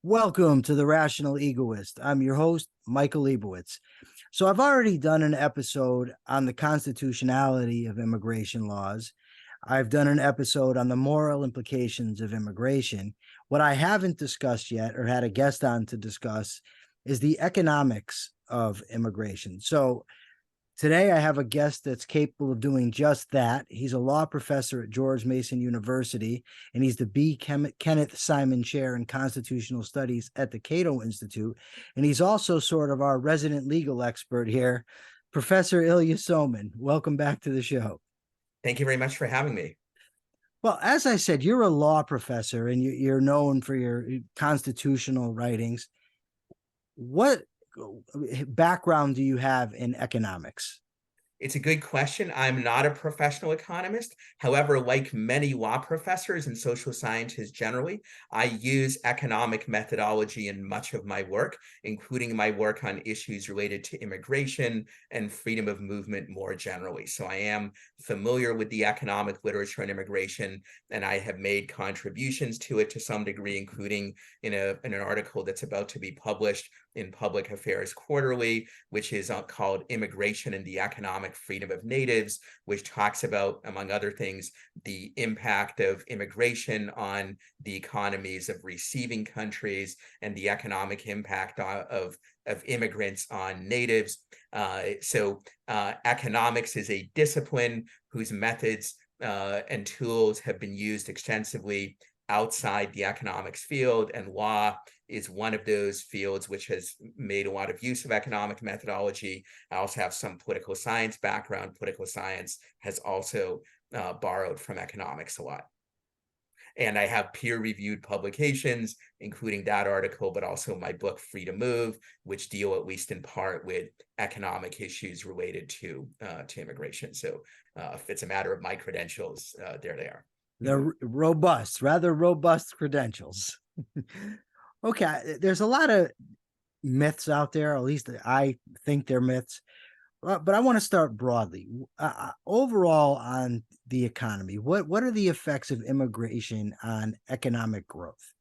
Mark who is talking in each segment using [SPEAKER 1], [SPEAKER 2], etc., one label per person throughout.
[SPEAKER 1] Welcome to the Rational Egoist. I'm your host, Michael Liebowitz. So I've already done an episode on the constitutionality of immigration laws. I've done an episode on the moral implications of immigration. What I haven't discussed yet or had a guest on to discuss is the economics of immigration. So today, I have a guest that's capable of doing just that. He's a law professor at George Mason University, and he's the Kenneth Simon Chair in Constitutional Studies at the Cato Institute. And he's also sort of our resident legal expert here, Professor Ilya Somin. Welcome back to the show.
[SPEAKER 2] Thank you very much for having me.
[SPEAKER 1] Well, as I said, you're a law professor, and you're known for your constitutional writings. What background do you have in economics?
[SPEAKER 2] It's a good question. I'm not a professional economist. However, like many law professors and social scientists generally, I use economic methodology in much of my work, including my work on issues related to immigration and freedom of movement more generally. So I am familiar with the economic literature on immigration, and I have made contributions to it to some degree, including in an article that's about to be published in Public Affairs Quarterly, which is called Immigration and the Economic Freedom of Natives, which talks about, among other things, the impact of immigration on the economies of receiving countries and the economic impact of immigrants on natives. So economics is a discipline whose methods and tools have been used extensively outside the economics field, and law is one of those fields which has made a lot of use of economic methodology. I also have some political science background. Political science has also borrowed from economics a lot. And I have peer-reviewed publications, including that article, but also my book, Free to Move, which deal at least in part with economic issues related to immigration. So if it's a matter of my credentials, there they are.
[SPEAKER 1] They're robust, rather robust credentials. Okay, there's a lot of myths out there, at least I think they're myths, but I want to start broadly. Overall on the economy, what are the effects of immigration on economic growth?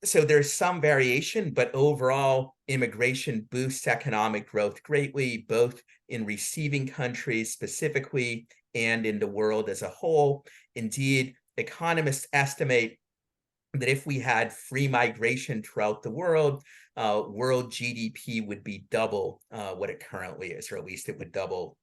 [SPEAKER 2] So there's some variation, but overall, immigration boosts economic growth greatly, both in receiving countries specifically and in the world as a whole. Indeed, economists estimate that if we had free migration throughout the world GDP would be double what it currently is, or at least it would double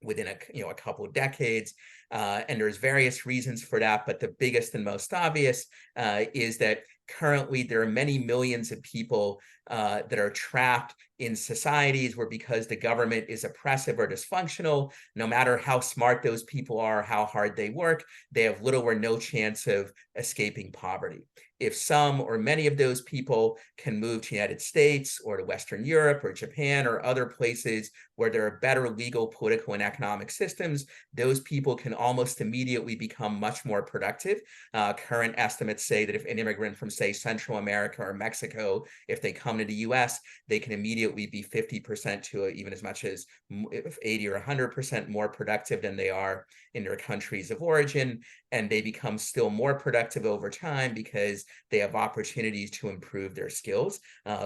[SPEAKER 2] within a couple of decades. And there's various reasons for that, but the biggest and most obvious is that currently there are many millions of people that are trapped in societies where, because the government is oppressive or dysfunctional, no matter how smart those people are, how hard they work, they have little or no chance of escaping poverty. If some or many of those people can move to the United States or to Western Europe or Japan or other places where there are better legal, political, and economic systems, those people can almost immediately become much more productive. Current estimates say that if an immigrant from, say, Central America or Mexico, if they come to the US, they can immediately be 50% to even as much as 80 or 100% more productive than they are in their countries of origin. And they become still more productive over time because they have opportunities to improve their skills,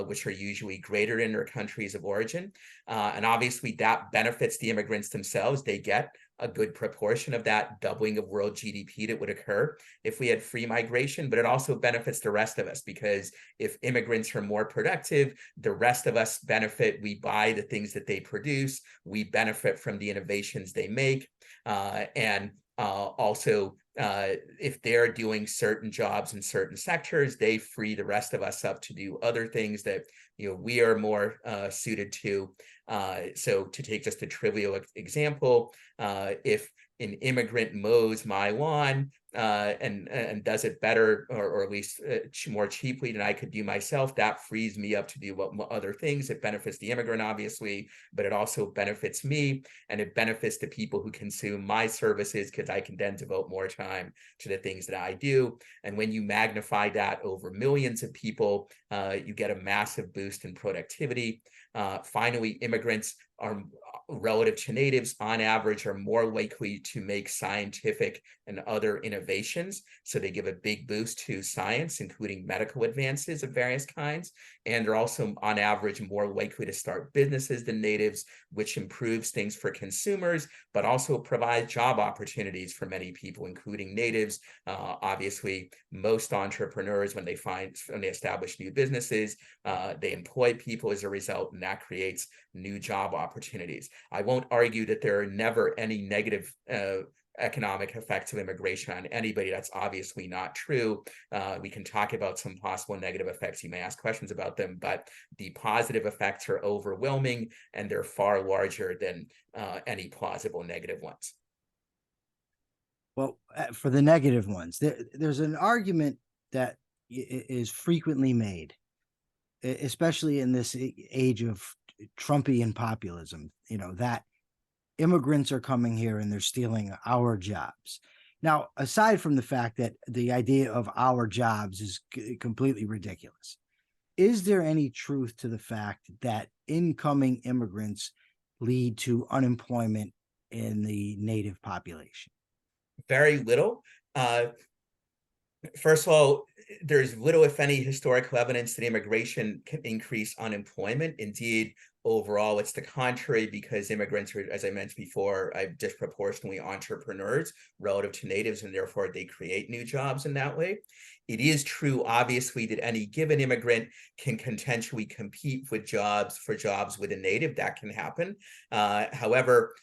[SPEAKER 2] which are usually greater in their countries of origin. And obviously that benefits the immigrants themselves. They get a good proportion of that doubling of world GDP that would occur if we had free migration, but it also benefits the rest of us, because if immigrants are more productive, the rest of us benefit. We buy the things that they produce, we benefit from the innovations they make, and also if they're doing certain jobs in certain sectors, they free the rest of us up to do other things that we are more suited to. So to take just a trivial example, if an immigrant mows my lawn and does it better, or at least more cheaply than I could do myself, that frees me up to do other things. It benefits the immigrant, obviously, but it also benefits me, and it benefits the people who consume my services, because I can then devote more time to the things that I do. And when you magnify that over millions of people, you get a massive boost in productivity. Finally, immigrants are, relative to natives, on average, are more likely to make scientific and other innovations. So they give a big boost to science, including medical advances of various kinds. And they're also, on average, more likely to start businesses than natives, which improves things for consumers, but also provides job opportunities for many people, including natives. Obviously, most entrepreneurs, when they establish new businesses, they employ people as a result, and that creates new job opportunities. I won't argue that there are never any negative economic effects of immigration on anybody. That's obviously not true. We can talk about some possible negative effects. You may ask questions about them, but the positive effects are overwhelming, and they're far larger than any plausible negative ones.
[SPEAKER 1] Well, for the negative ones, there's an argument that is frequently made, especially in this age of Trumpian populism, that immigrants are coming here and they're stealing our jobs. Now, aside from the fact that the idea of our jobs is completely ridiculous, is there any truth to the fact that incoming immigrants lead to unemployment in the native population?
[SPEAKER 2] Very little. First of all, there's little, if any, historical evidence that immigration can increase unemployment. Indeed, overall, it's the contrary, because immigrants are, as I mentioned before, disproportionately entrepreneurs relative to natives, and therefore they create new jobs in that way. It is true, obviously, that any given immigrant can potentially compete for jobs with a native. That can happen. However,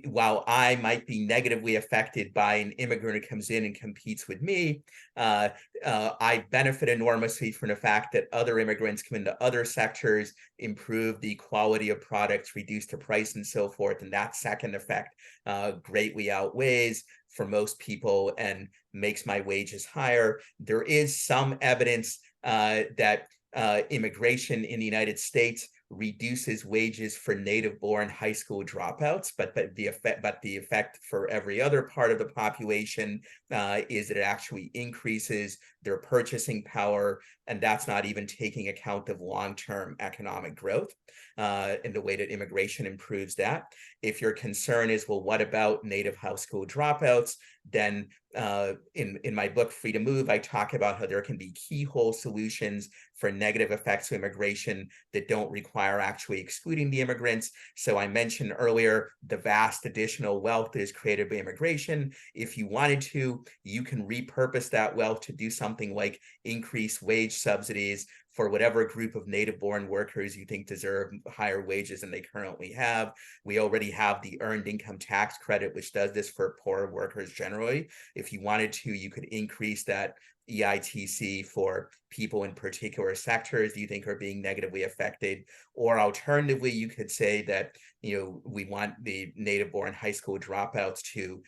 [SPEAKER 2] while I might be negatively affected by an immigrant who comes in and competes with me, I benefit enormously from the fact that other immigrants come into other sectors, improve the quality of products, reduce the price, and so forth. And that second effect greatly outweighs for most people and makes my wages higher. There is some evidence that immigration in the United States reduces wages for native-born high school dropouts, but the effect for every other part of the population is that it actually increases their purchasing power, and that's not even taking account of long-term economic growth in the way that immigration improves that. If your concern is, well, what about native high school dropouts? Then in my book, Free to Move, I talk about how there can be keyhole solutions for negative effects of immigration that don't require actually excluding the immigrants. So I mentioned earlier the vast additional wealth that is created by immigration. If you wanted to, you can repurpose that wealth to do something like increase wage subsidies for whatever group of native-born workers you think deserve higher wages than they currently have. We already have the earned income tax credit, which does this for poor workers generally. If you wanted to, you could increase that EITC for people in particular sectors you think are being negatively affected. Or alternatively, you could say that we want the native-born high school dropouts to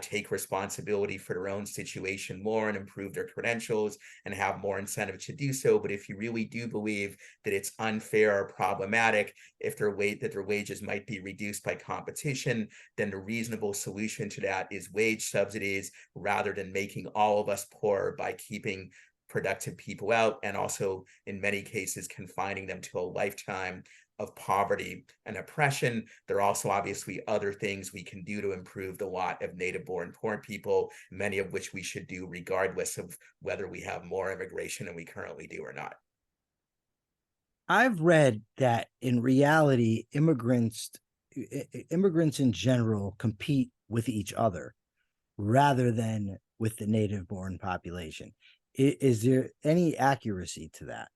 [SPEAKER 2] take responsibility for their own situation more and improve their credentials and have more incentive to do so. But if you really do believe that it's unfair or problematic if their wages might be reduced by competition, then the reasonable solution to that is wage subsidies rather than making all of us poor by keeping productive people out, and also in many cases confining them to a lifetime of poverty and oppression. There are also obviously other things we can do to improve the lot of native-born poor people, many of which we should do regardless of whether we have more immigration than we currently do or not.
[SPEAKER 1] I've read that in reality, immigrants in general compete with each other rather than with the native-born population. Is there any accuracy to that?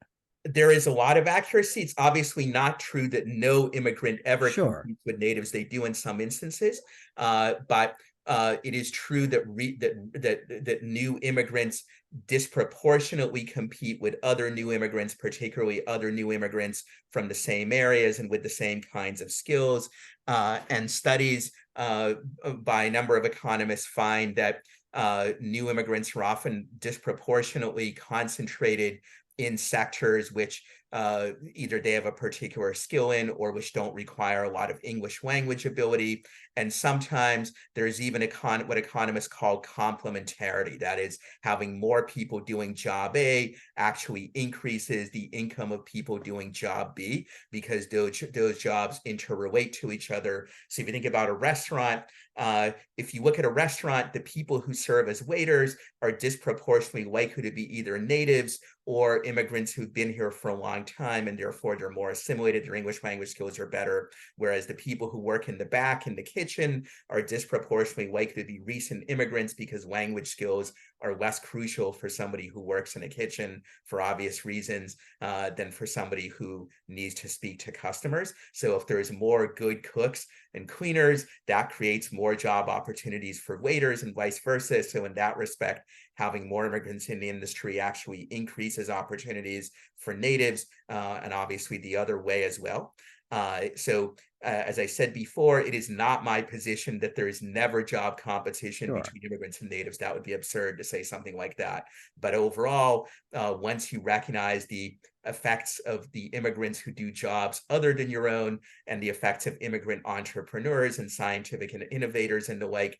[SPEAKER 2] There is a lot of accuracy. It's obviously not true that no immigrant ever
[SPEAKER 1] Sure.
[SPEAKER 2] competes with natives. They do in some instances, but it is true that new immigrants disproportionately compete with other new immigrants, particularly other new immigrants from the same areas and with the same kinds of skills. And studies by a number of economists find that new immigrants are often disproportionately concentrated in sectors which either they have a particular skill in or which don't require a lot of English language ability. And sometimes there's even what economists call complementarity. That is, having more people doing job A actually increases the income of people doing job B, because those jobs interrelate to each other. So if you think about a restaurant, if you look at a restaurant, the people who serve as waiters are disproportionately likely to be either natives or immigrants who've been here for a long time, and therefore they're more assimilated, their English language skills are better. Whereas the people who work in the back, in the kitchen, are disproportionately likely to be recent immigrants, because language skills are less crucial for somebody who works in a kitchen, for obvious reasons, than for somebody who needs to speak to customers. So if there's more good cooks and cleaners, that creates more job opportunities for waiters and vice versa. So in that respect, having more immigrants in the industry actually increases opportunities for natives, and obviously the other way as well. As I said before, it is not my position that there is never job competition between immigrants and natives. That would be absurd to say something like that. But overall, once you recognize the effects of the immigrants who do jobs other than your own, and the effects of immigrant entrepreneurs and scientific and innovators and the like,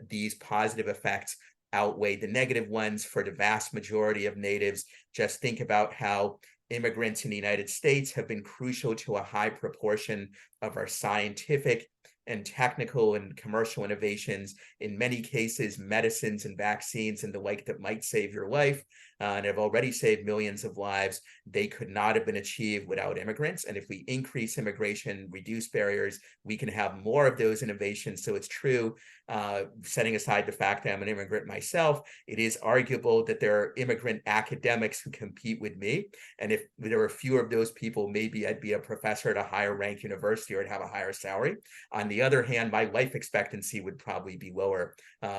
[SPEAKER 2] these positive effects outweigh the negative ones for the vast majority of natives. Just think about how immigrants in the United States have been crucial to a high proportion of our scientific and technical and commercial innovations, in many cases, medicines and vaccines and the like that might save your life, and have already saved millions of lives. They could not have been achieved without immigrants. And if we increase immigration, reduce barriers, we can have more of those innovations. So it's true, setting aside the fact that I'm an immigrant myself, it is arguable that there are immigrant academics who compete with me. And if there were fewer of those people, maybe I'd be a professor at a higher ranked university or I'd have a higher salary. On the other hand, my life expectancy would probably be lower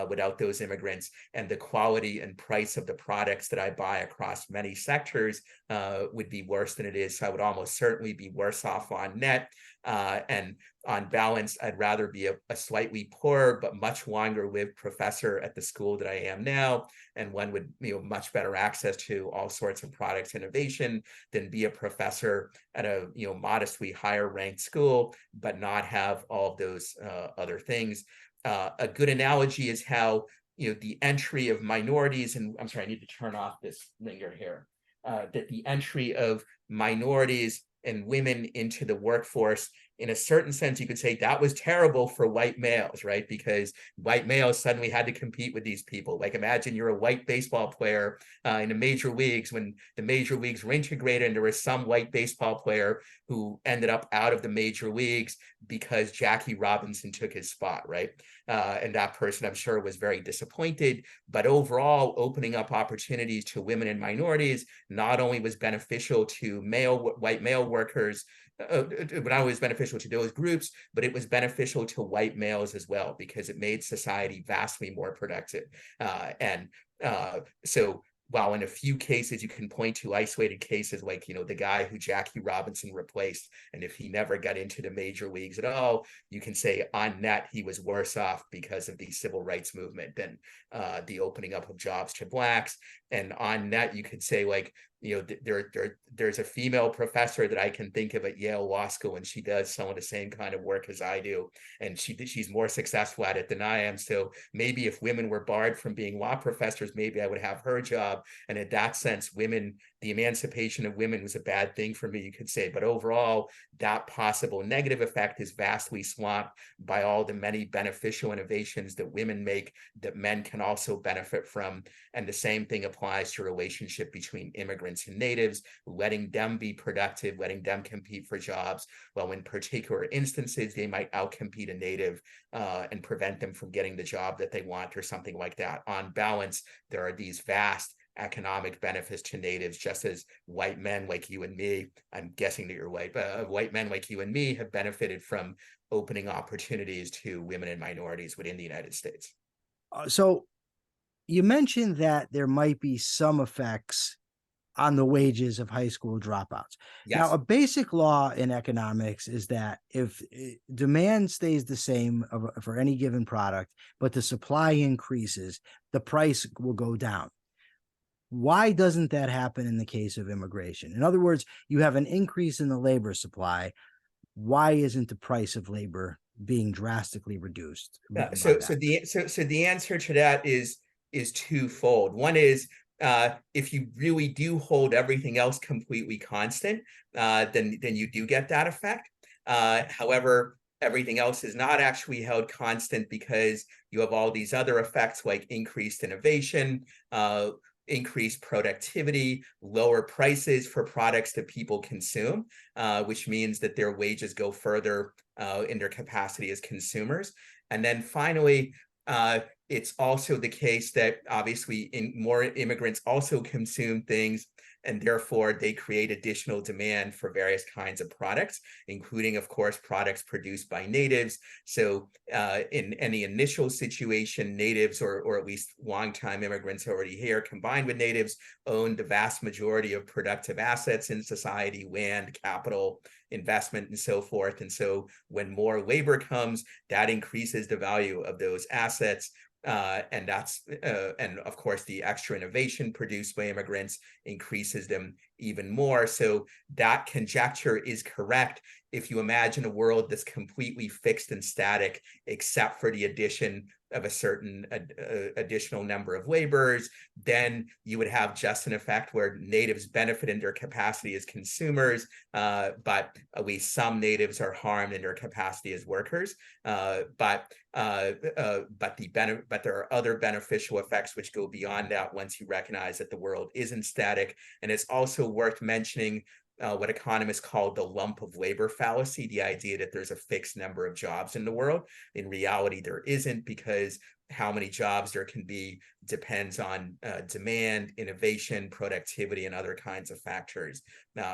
[SPEAKER 2] without those immigrants, and the quality and price of the products that I buy across many sectors would be worse than it is. So I would almost certainly be worse off on net. And on balance, I'd rather be a slightly poorer but much longer lived professor at the school that I am now, and one with much better access to all sorts of products innovation, than be a professor at a modestly higher ranked school but not have all of those other things. A good analogy is how the entry of minorities, and I'm sorry, I need to turn off this ringer here, that the entry of minorities and women into the workforce, in a certain sense, you could say that was terrible for white males, right? Because white males suddenly had to compete with these people. Like, imagine you're a white baseball player in the major leagues, when the major leagues were integrated, and there was some white baseball player who ended up out of the major leagues because Jackie Robinson took his spot, right? And that person, I'm sure, was very disappointed. But overall, opening up opportunities to women and minorities not only was beneficial to white male workers, but not only was beneficial to those groups, but it was beneficial to white males as well, because it made society vastly more productive. So while in a few cases you can point to isolated cases like, the guy who Jackie Robinson replaced, and if he never got into the major leagues at all, you can say on net he was worse off because of the civil rights movement than the opening up of jobs to blacks. And on net, you could say, like, there's a female professor that I can think of at Yale Law School, and she does some of the same kind of work as I do, and she's more successful at it than I am. So maybe if women were barred from being law professors, maybe I would have her job. And in that sense, the emancipation of women was a bad thing for me, you could say. But overall, that possible negative effect is vastly swamped by all the many beneficial innovations that women make that men can also benefit from. And the same thing applies to a relationship between immigrants and natives, letting them be productive, letting them compete for jobs, while in particular instances, they might outcompete a native and prevent them from getting the job that they want or something like that. On balance, there are these vast economic benefits to natives, just as white men like you and me, I'm guessing that you're white, but white men like you and me have benefited from opening opportunities to women and minorities within the United States.
[SPEAKER 1] So you mentioned that there might be some effects on the wages of high school dropouts.
[SPEAKER 2] Yes.
[SPEAKER 1] Now, a basic law in economics is that if demand stays the same for any given product, but the supply increases, the price will go down. Why doesn't that happen in the case of immigration? In other words, you have an increase in the labor supply. Why isn't the price of labor being drastically reduced by that?
[SPEAKER 2] So the answer to that is twofold. One is, if you really do hold everything else completely constant, then you do get that effect. However, everything else is not actually held constant because you have all these other effects like increased innovation, increased productivity, lower prices for products that people consume, which means that their wages go further in their capacity as consumers. And then finally, it's also the case that obviously more immigrants also consume things, and therefore they create additional demand for various kinds of products, including, of course, products produced by natives. So in any initial situation, natives or at least longtime immigrants already here combined with natives own the vast majority of productive assets in society, land, capital, investment, and so forth. And so when more labor comes, that increases the value of those assets. And of course, the extra innovation produced by immigrants increases them even more. So that conjecture is correct if you imagine a world that's completely fixed and static, except for the addition of a certain additional number of laborers. Then you would have just an effect where natives benefit in their capacity as consumers, but at least some natives are harmed in their capacity as workers. But there are other beneficial effects which go beyond that once you recognize that the world isn't static. And it's also worth mentioning what economists call the lump of labor fallacy, the idea that there's a fixed number of jobs in the world. In reality, there isn't, because how many jobs there can be depends on demand, innovation, productivity, and other kinds of factors.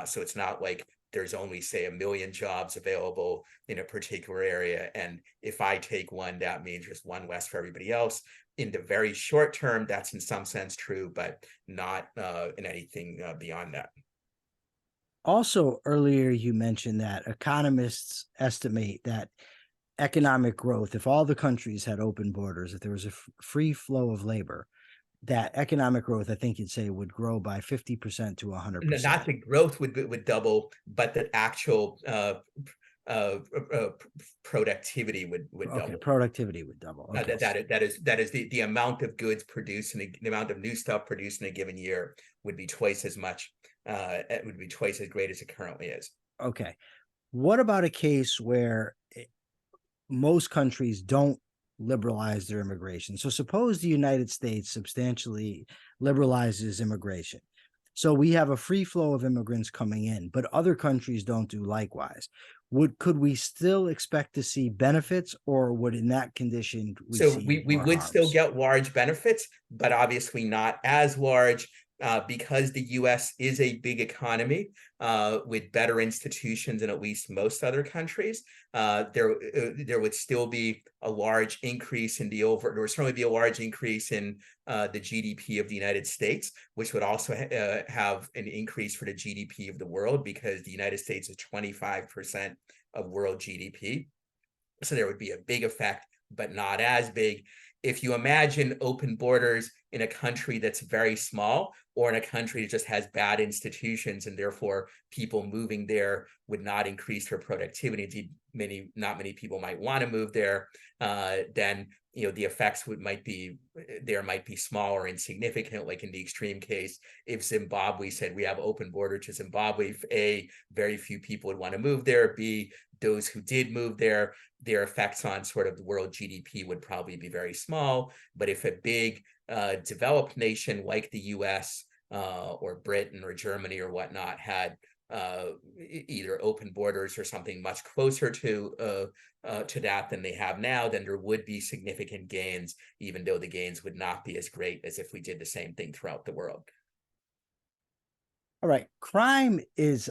[SPEAKER 2] So it's not like there's only, say, 1 million jobs available in a particular area, and if I take one, that means just one less for everybody else. In the very short term, that's in some sense true, but not in anything beyond that.
[SPEAKER 1] Also, earlier you mentioned that economists estimate that economic growth, if all the countries had open borders, if there was a free flow of labor, that economic growth, I think you'd say, would grow by 50% to 100%.
[SPEAKER 2] Not the growth would double, but the actual productivity would double.
[SPEAKER 1] Productivity would double. Okay.
[SPEAKER 2] That is the amount of goods produced and the amount of new stuff produced in a given year would be twice as much. It would be twice as great as it currently is.
[SPEAKER 1] Okay. What about a case where most countries don't liberalize their immigration? So suppose the United States substantially liberalizes immigration. So we have a free flow of immigrants coming in, but other countries don't do likewise. Could we still expect to see benefits, or would in that condition
[SPEAKER 2] we would still get large benefits, but obviously not as large, because the US is a big economy with better institutions than at least most other countries. There would still be a large increase in there would certainly be a large increase in the GDP of the United States, which would also have an increase for the GDP of the world, because the United States is 25% of world GDP. So there would be a big effect, but not as big. If you imagine open borders in a country that's very small, or in a country that just has bad institutions, and therefore people moving there would not increase their productivity, not many people might want to move there, then the effects might be small or insignificant. Like in the extreme case, if Zimbabwe said we have open border to Zimbabwe, A, very few people would want to move there. B, those who did move there, their effects on sort of the world GDP would probably be very small. But if a big developed nation like the US or Britain or Germany or whatnot had either open borders or something much closer to that than they have now, then there would be significant gains, even though the gains would not be as great as if we did the same thing throughout the world.
[SPEAKER 1] All right. Crime is,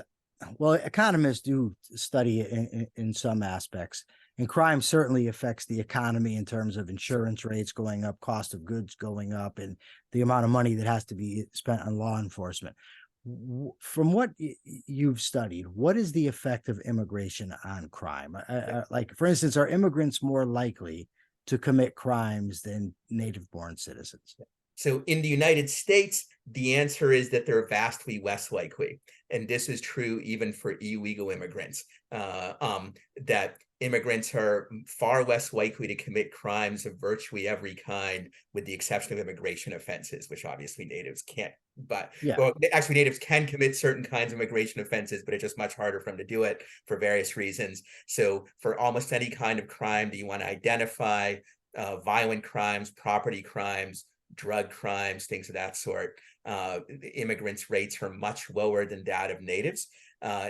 [SPEAKER 1] well, economists do study it in some aspects, and crime certainly affects the economy in terms of insurance rates going up, cost of goods going up, and the amount of money that has to be spent on law enforcement. From what you've studied, what is the effect of immigration on crime? Like, for instance, are immigrants more likely to commit crimes than native-born citizens?
[SPEAKER 2] So in the United States, The answer is that they're vastly less likely. And this is true even for illegal immigrants, that immigrants are far less likely to commit crimes of virtually every kind, with the exception of immigration offenses, which obviously natives can't. But
[SPEAKER 1] Yeah.
[SPEAKER 2] well, actually, natives can commit certain kinds of immigration offenses, but it's just much harder for them to do it for various reasons. So for almost any kind of crime that you want to identify, violent crimes, property crimes, drug crimes, things of that sort, immigrants' rates are much lower than that of natives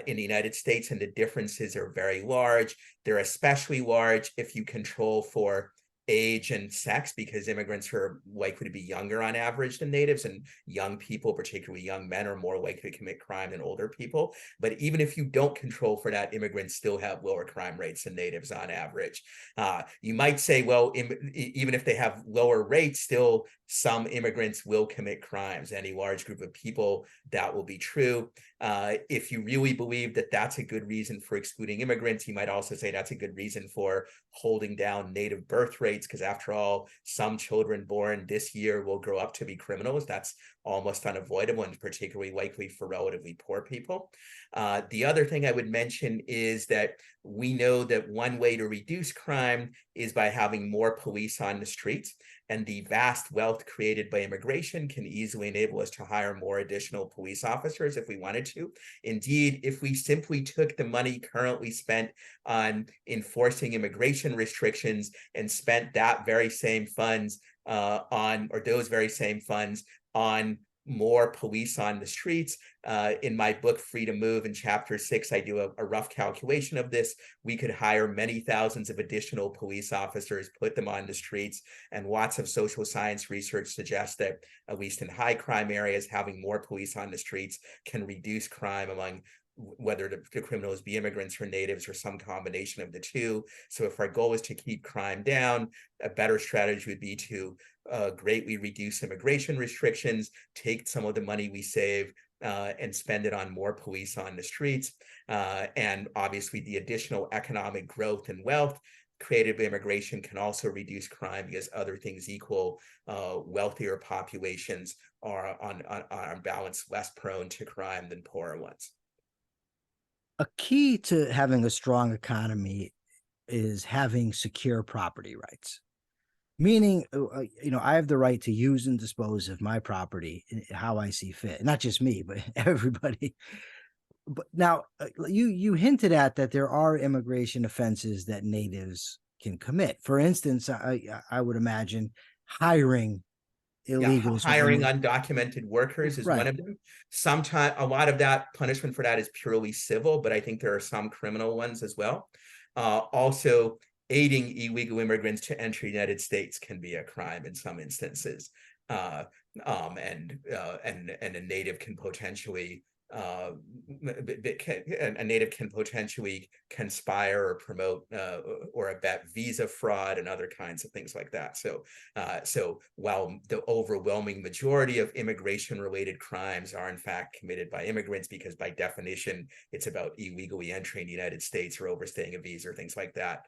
[SPEAKER 2] in the United States, and the differences are very large. They're especially large if you control for age and sex, because immigrants are likely to be younger on average than natives, and young people, particularly young men, are more likely to commit crime than older people. But even if you don't control for that, immigrants still have lower crime rates than natives on average. You might say, well, even if they have lower rates, still some immigrants will commit crimes. Any large group of people, that will be true. If you really believe that that's a good reason for excluding immigrants, you might also say that's a good reason for holding down native birth rates, because after all, some children born this year will grow up to be criminals. That's almost unavoidable, and particularly likely for relatively poor people. The other thing I would mention is that we know that one way to reduce crime is by having more police on the streets, and the vast wealth created by immigration can easily enable us to hire more additional police officers if we wanted to. Indeed, if we simply took the money currently spent on enforcing immigration restrictions and spent that very same funds those very same funds on more police on the streets. In my book, Free to Move, in chapter 6, I do a rough calculation of this. We could hire many thousands of additional police officers, put them on the streets, and lots of social science research suggests that, at least in high crime areas, having more police on the streets can reduce crime among whether the criminals be immigrants or natives or some combination of the two. So if our goal is to keep crime down, a better strategy would be to greatly reduce immigration restrictions, take some of the money we save and spend it on more police on the streets. And obviously the additional economic growth and wealth created by immigration can also reduce crime, because other things equal, wealthier populations are on balance less prone to crime than poorer ones.
[SPEAKER 1] A key to having a strong economy is having secure property rights. Meaning, I have the right to use and dispose of my property how I see fit. Not just me, but everybody. But now, you hinted at that there are immigration offenses that natives can commit. For instance, I would imagine hiring illegals.
[SPEAKER 2] Hiring undocumented workers is one of them. Sometimes a lot of that punishment for that is purely civil, but I think there are some criminal ones as well. Also, aiding illegal immigrants to enter the United States can be a crime in some instances, and a native can potentially conspire or promote or abet visa fraud and other kinds of things like that. So while the overwhelming majority of immigration-related crimes are in fact committed by immigrants, because by definition it's about illegally entering the United States or overstaying a visa or things like that,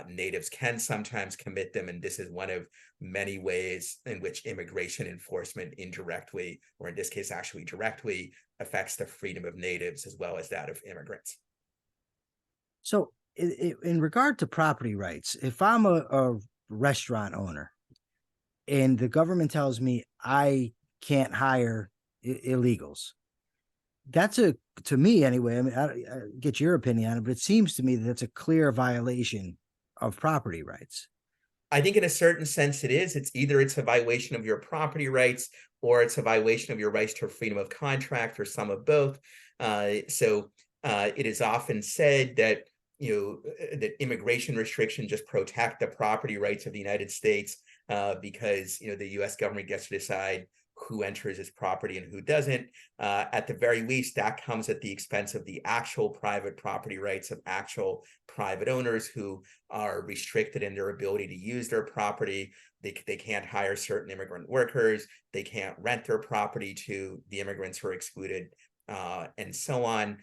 [SPEAKER 2] natives can sometimes commit them, and this is one of many ways in which immigration enforcement indirectly, or in this case actually directly, affects the freedom of natives as well as that of immigrants.
[SPEAKER 1] So in regard to property rights, if I'm a restaurant owner and the government tells me I can't hire illegals, that's to me anyway, I mean, I get your opinion on it, but it seems to me that that's a clear violation of property rights.
[SPEAKER 2] I think in a certain sense it is. It's either it's a violation of your property rights, or it's a violation of your rights to freedom of contract, or some of both. It is often said that that immigration restrictions just protect the property rights of the United States, because the U.S. government gets to decide who enters its property and who doesn't. At the very least, that comes at the expense of the actual private property rights of actual private owners, who are restricted in their ability to use their property. They can't hire certain immigrant workers. They can't rent their property to the immigrants who are excluded, and so on.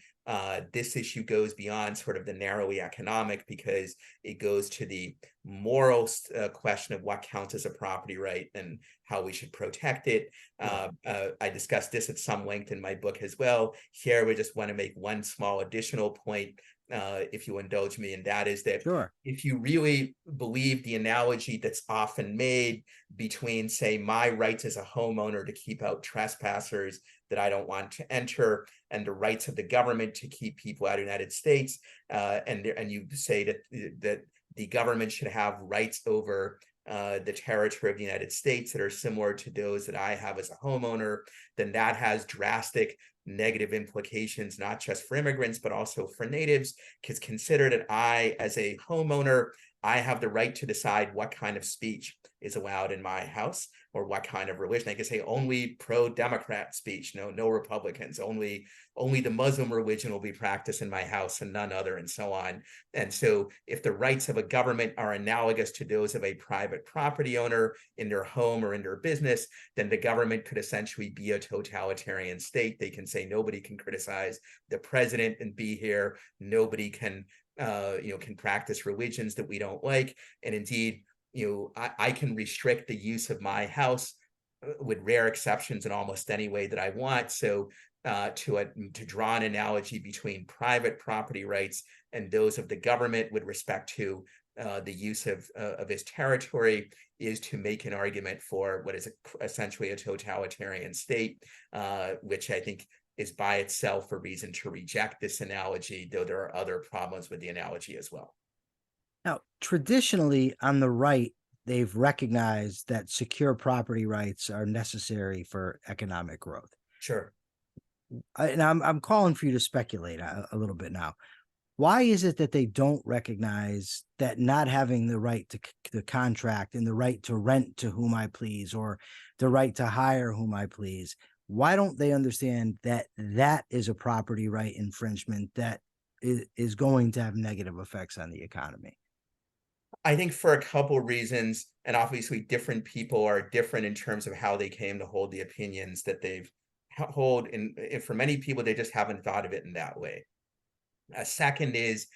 [SPEAKER 2] This issue goes beyond sort of the narrowly economic, because it goes to the moral question of what counts as a property right and how we should protect it. I discussed this at some length in my book as well. Here, we just want to make one small additional point, if you indulge me, and that is that if you really believe the analogy that's often made between, say, my rights as a homeowner to keep out trespassers that I don't want to enter, and the rights of the government to keep people out of the United States, and you say that the government should have rights over the territory of the United States that are similar to those that I have as a homeowner, then that has drastic negative implications, not just for immigrants, but also for natives, because consider that I, as a homeowner, I have the right to decide what kind of speech is allowed in my house, or what kind of religion. I can say only pro-Democrat speech, no Republicans, only the Muslim religion will be practiced in my house and none other, and so on. And so if the rights of a government are analogous to those of a private property owner in their home or in their business, then the government could essentially be a totalitarian state. They can say nobody can criticize the president and be here. Nobody can can practice religions that we don't like. And indeed, I can restrict the use of my house, with rare exceptions, in almost any way that I want. So to draw an analogy between private property rights and those of the government with respect to the use of its territory is to make an argument for what is essentially a totalitarian state, which I think is by itself a reason to reject this analogy, though there are other problems with the analogy as well.
[SPEAKER 1] Now, traditionally on the right, they've recognized that secure property rights are necessary for economic growth.
[SPEAKER 2] Sure.
[SPEAKER 1] And I'm calling for you to speculate a little bit now. Why is it that they don't recognize that not having the right to the contract and the right to rent to whom I please, or the right to hire whom I please, why don't they understand that that is a property right infringement that is going to have negative effects on the economy?
[SPEAKER 2] I think for a couple of reasons, and obviously different people are different in terms of how they came to hold the opinions that they've hold. And for many people, they just haven't thought of it in that way. A second is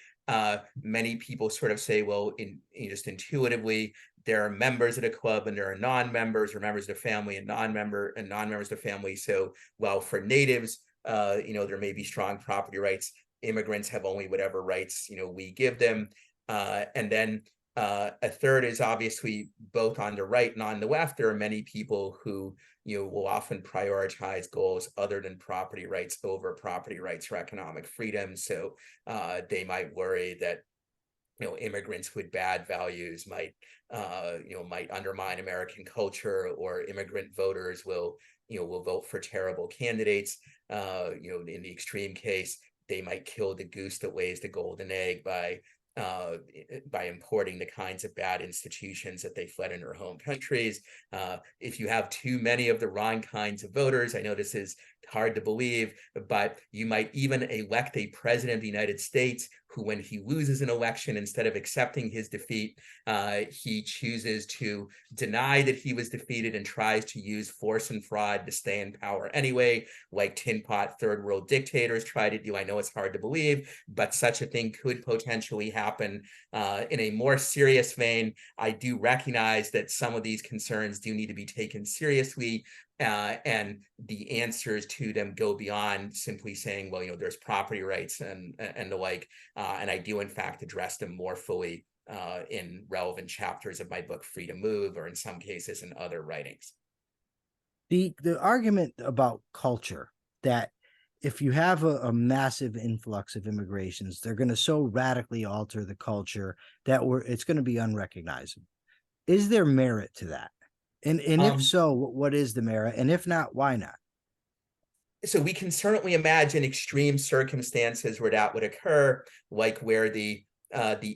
[SPEAKER 2] many people sort of say, well, just intuitively, there are members of the club and there are non-members, or members of the family and non-members of the family. So while for natives, there may be strong property rights, immigrants have only whatever rights we give them. And then a third is obviously both on the right and on the left. There are many people who will often prioritize goals other than property rights over property rights or economic freedom. So they might worry that immigrants with bad values might undermine American culture, or immigrant voters will vote for terrible candidates. In the extreme case, they might kill the goose that lays the golden egg by importing the kinds of bad institutions that they fled in their home countries. If you have too many of the wrong kinds of voters, I know this is hard to believe, but you might even elect a president of the United States who, when he loses an election, instead of accepting his defeat, he chooses to deny that he was defeated and tries to use force and fraud to stay in power anyway, like tin pot third world dictators try to do. I know it's hard to believe, but such a thing could potentially happen. In a more serious vein, I do recognize that some of these concerns do need to be taken seriously. And the answers to them go beyond simply saying, well, there's property rights and the like. And I do, in fact, address them more fully in relevant chapters of my book, Free to Move, or in some cases in other writings.
[SPEAKER 1] The argument about culture, that if you have a massive influx of immigrations, they're going to so radically alter the culture that it's going to be unrecognizable. Is there merit to that? And if so, what is the merit? And if not, why not?
[SPEAKER 2] So we can certainly imagine extreme circumstances where that would occur, like where the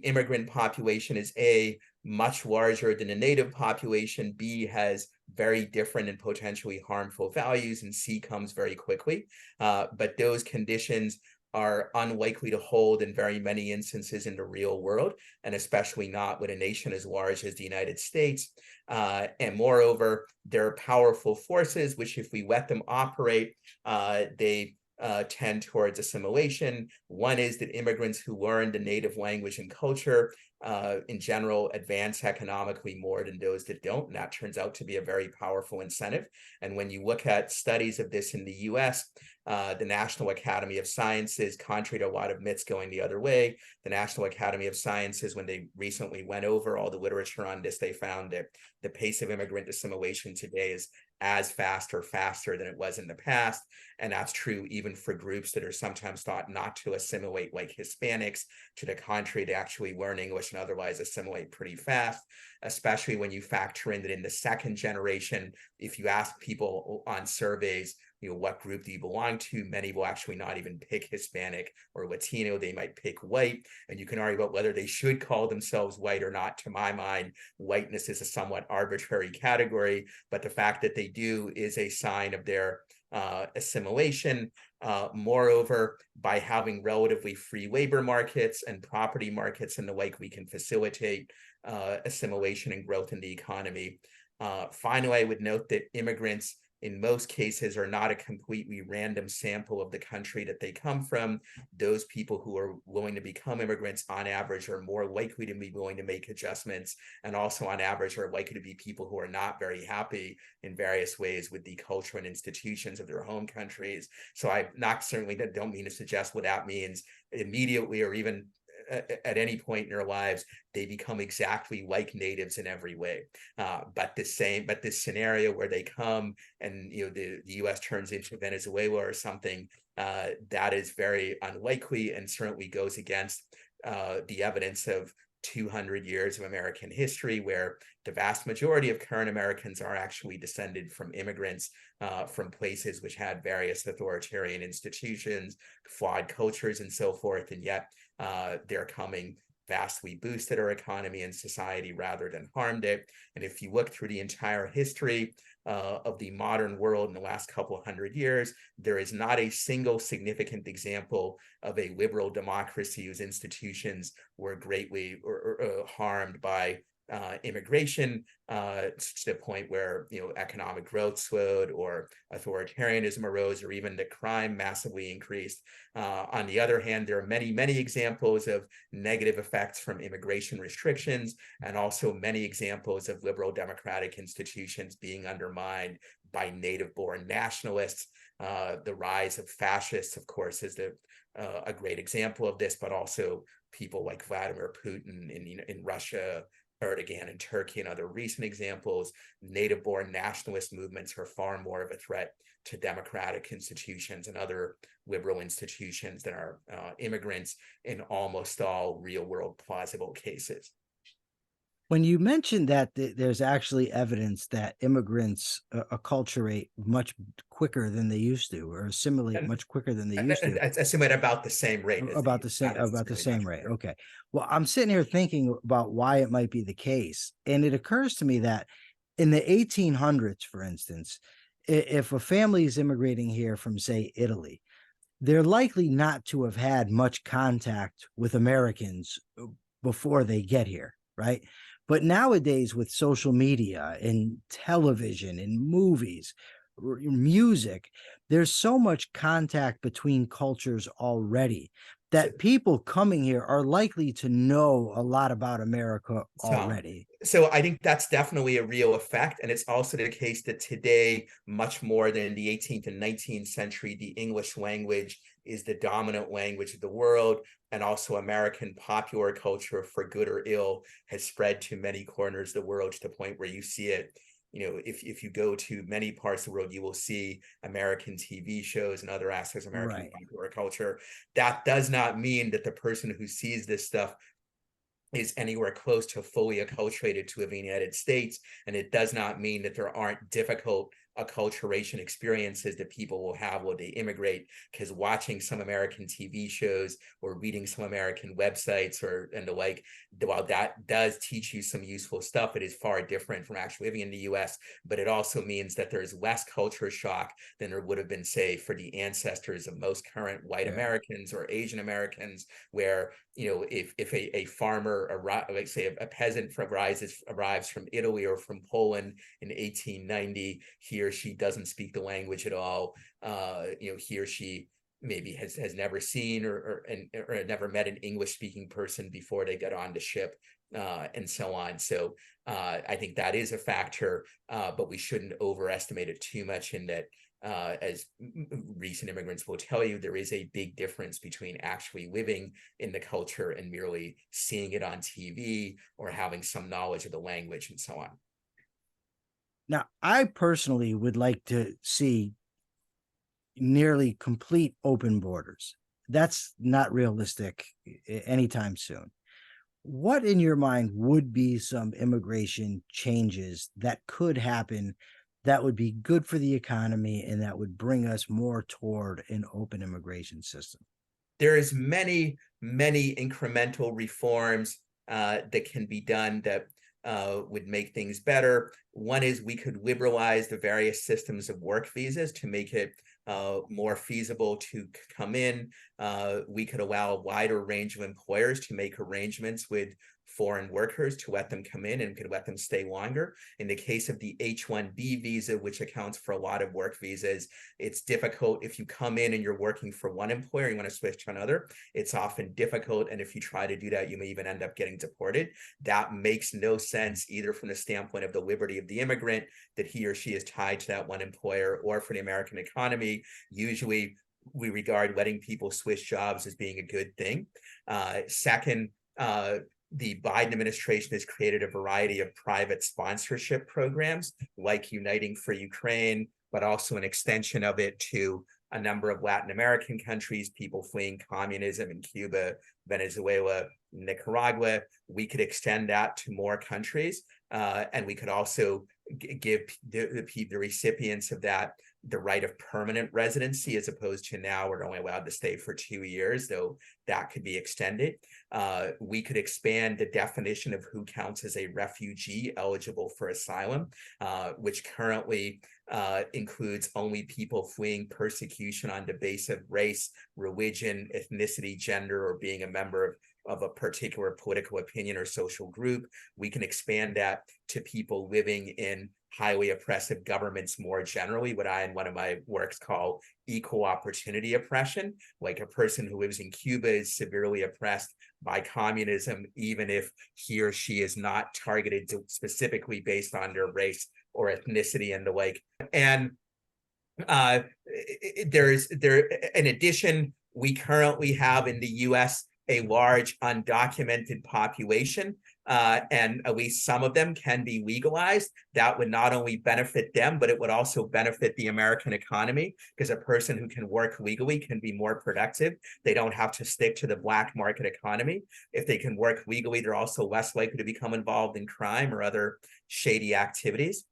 [SPEAKER 2] immigrant population is A, much larger than the native population, B, has very different and potentially harmful values, and C, comes very quickly. But those conditions are unlikely to hold in very many instances in the real world, and especially not with a nation as large as the United States. And moreover, there are powerful forces which, if we let them operate, they tend towards assimilation. One is that immigrants who learn the native language and culture in general advance economically more than those that don't. And that turns out to be a very powerful incentive. And when you look at studies of this in the US, the National Academy of Sciences, contrary to a lot of myths going the other way, the National Academy of Sciences, when they recently went over all the literature on this, they found that the pace of immigrant assimilation today is as fast or faster than it was in the past. And that's true even for groups that are sometimes thought not to assimilate, like Hispanics. To the contrary, to actually learn English and otherwise assimilate pretty fast, especially when you factor in that in the second generation, if you ask people on surveys, what group do you belong to? Many will actually not even pick Hispanic or Latino. They might pick white. And you can argue about whether they should call themselves white or not. To my mind, whiteness is a somewhat arbitrary category, but the fact that they do is a sign of their assimilation. Moreover, by having relatively free labor markets and property markets and the like, we can facilitate assimilation and growth in the economy. Finally, I would note that immigrants in most cases are not a completely random sample of the country that they come from. Those people who are willing to become immigrants on average are more likely to be willing to make adjustments, and also on average are likely to be people who are not very happy in various ways with the culture and institutions of their home countries. So I don't mean to suggest what that means immediately or even at any point in their lives they become exactly like natives in every way, but this scenario where they come and the US turns into Venezuela or something, that is very unlikely and certainly goes against the evidence of 200 years of American history, where the vast majority of current Americans are actually descended from immigrants from places which had various authoritarian institutions, flawed cultures, and so forth. And yet they're coming vastly boosted our economy and society rather than harmed it. And if you look through the entire history of the modern world in the last couple of hundred years, there is not a single significant example of a liberal democracy whose institutions were greatly harmed by immigration, to the point where economic growth slowed or authoritarianism arose or even the crime massively increased. On the other hand, there are many examples of negative effects from immigration restrictions, and also many examples of liberal democratic institutions being undermined by native-born nationalists. The rise of fascists, of course, is a great example of this, but also people like Vladimir Putin in Russia, Erdogan in Turkey, and other recent examples. Native-born nationalist movements are far more of a threat to democratic institutions and other liberal institutions than are immigrants in almost all real-world plausible cases.
[SPEAKER 1] When you mentioned that there's actually evidence that immigrants acculturate much quicker than they used to, or assimilate much quicker than they used to.
[SPEAKER 2] Assimilate about the same rate.
[SPEAKER 1] About the same rate. Okay. Well, I'm sitting here thinking about why it might be the case, and it occurs to me that in the 1800s, for instance, if a family is immigrating here from, say, Italy, they're likely not to have had much contact with Americans before they get here, right? But nowadays, with social media and television and movies, music, there's so much contact between cultures already that people coming here are likely to know a lot about America already.
[SPEAKER 2] So I think that's definitely a real effect. And it's also the case that today, much more than in the 18th and 19th century, the English language is the dominant language of the world. And also American popular culture, for good or ill, has spread to many corners of the world, to the point where you see it. If you go to many parts of the world, you will see American TV shows and other aspects of American popular culture. That does not mean that the person who sees this stuff is anywhere close to fully acculturated to the United States. And it does not mean that there aren't difficult acculturation experiences that people will have when they immigrate, because watching some American TV shows or reading some American websites and the like, while that does teach you some useful stuff, it is far different from actually living in the US. But it also means that there's less culture shock than there would have been, say, for the ancestors of most current white Americans or Asian Americans, where if a farmer, like say a peasant arrives from Italy or from Poland in 1890, he or she doesn't speak the language at all. He or she maybe has never seen or had never met an English speaking person before they got on the ship, and so on. So I think that is a factor, but we shouldn't overestimate it too much in that. As recent immigrants will tell you, there is a big difference between actually living in the culture and merely seeing it on TV or having some knowledge of the language and so on.
[SPEAKER 1] Now, I personally would like to see nearly complete open borders. That's not realistic anytime soon. What in your mind would be some immigration changes that could happen that would be good for the economy and that would bring us more toward an open immigration system?
[SPEAKER 2] There is many incremental reforms that can be done that would make things better. One is we could liberalize the various systems of work visas to make it more feasible to come in. We could allow a wider range of employers to make arrangements with foreign workers to let them come in and could let them stay longer. In the case of the H-1B visa, which accounts for a lot of work visas, it's difficult if you come in and you're working for one employer, you want to switch to another, it's often difficult. And if you try to do that, you may even end up getting deported. That makes no sense either from the standpoint of the liberty of the immigrant, that he or she is tied to that one employer, or for the American economy. Usually we regard letting people switch jobs as being a good thing. Second, the Biden administration has created a variety of private sponsorship programs like Uniting for Ukraine, but also an extension of it to a number of Latin American countries, people fleeing communism in Cuba, Venezuela, Nicaragua. We could extend that to more countries, and we could also give the recipients of that the right of permanent residency, as opposed to now we're only allowed to stay for 2 years, though that could be extended. We could expand the definition of who counts as a refugee eligible for asylum, which currently includes only people fleeing persecution on the basis of race, religion, ethnicity, gender, or being a member of a particular political opinion or social group. We can expand that to people living in highly oppressive governments more generally, what I in one of my works call equal opportunity oppression. Like a person who lives in Cuba is severely oppressed by communism, even if he or she is not targeted specifically based on their race or ethnicity and the like. And in addition, we currently have in the US a large undocumented population, and at least some of them can be legalized. That would not only benefit them, but it would also benefit the American economy, because a person who can work legally can be more productive. They don't have to stick to the black market economy. If they can work legally, they're also less likely to become involved in crime or other shady activities.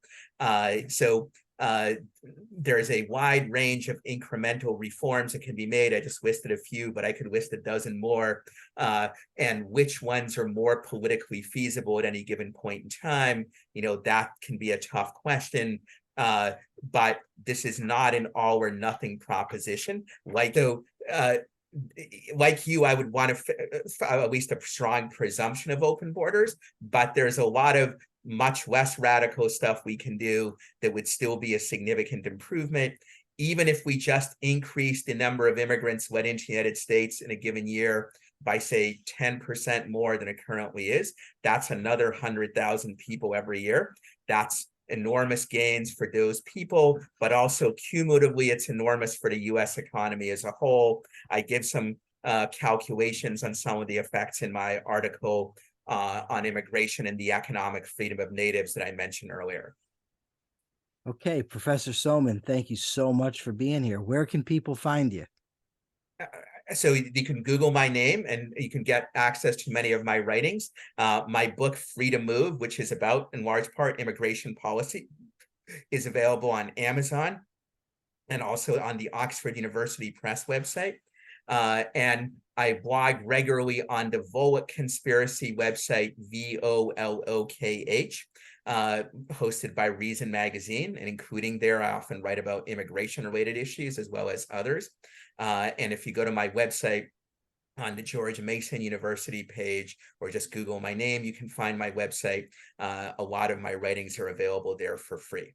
[SPEAKER 2] There's a wide range of incremental reforms that can be made. I just listed a few, but I could list a dozen more. And which ones are more politically feasible at any given point in time, that can be a tough question. But this is not an all or nothing proposition. Like you, I would want at least a strong presumption of open borders, but there's a lot of much less radical stuff we can do that would still be a significant improvement. Even if we just increase the number of immigrants let into the United States in a given year by, say, 10% more than it currently is, that's another 100,000 people every year. That's enormous gains for those people, but also cumulatively, it's enormous for the US economy as a whole. I give some calculations on some of the effects in my article on immigration and the economic freedom of natives that I mentioned earlier.
[SPEAKER 1] Okay, Professor Somin, thank you so much for being here. Where can people find you?
[SPEAKER 2] So you can Google my name and you can get access to many of my writings. My book, Free to Move, which is about, in large part, immigration policy, is available on Amazon and also on the Oxford University Press website. And I blog regularly on the Volokh Conspiracy website, VOLOKH, hosted by Reason Magazine, and including there, I often write about immigration-related issues as well as others. And if you go to my website on the George Mason University page, or just Google my name, you can find my website. A lot of my writings are available there for free.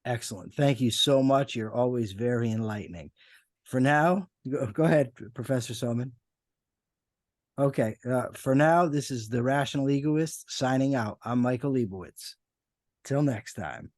[SPEAKER 1] Excellent. Thank you so much. You're always very enlightening. For now, go ahead, Professor Somin. Okay, for now, this is the Rational Egoist signing out. I'm Michael Liebowitz. Till next time.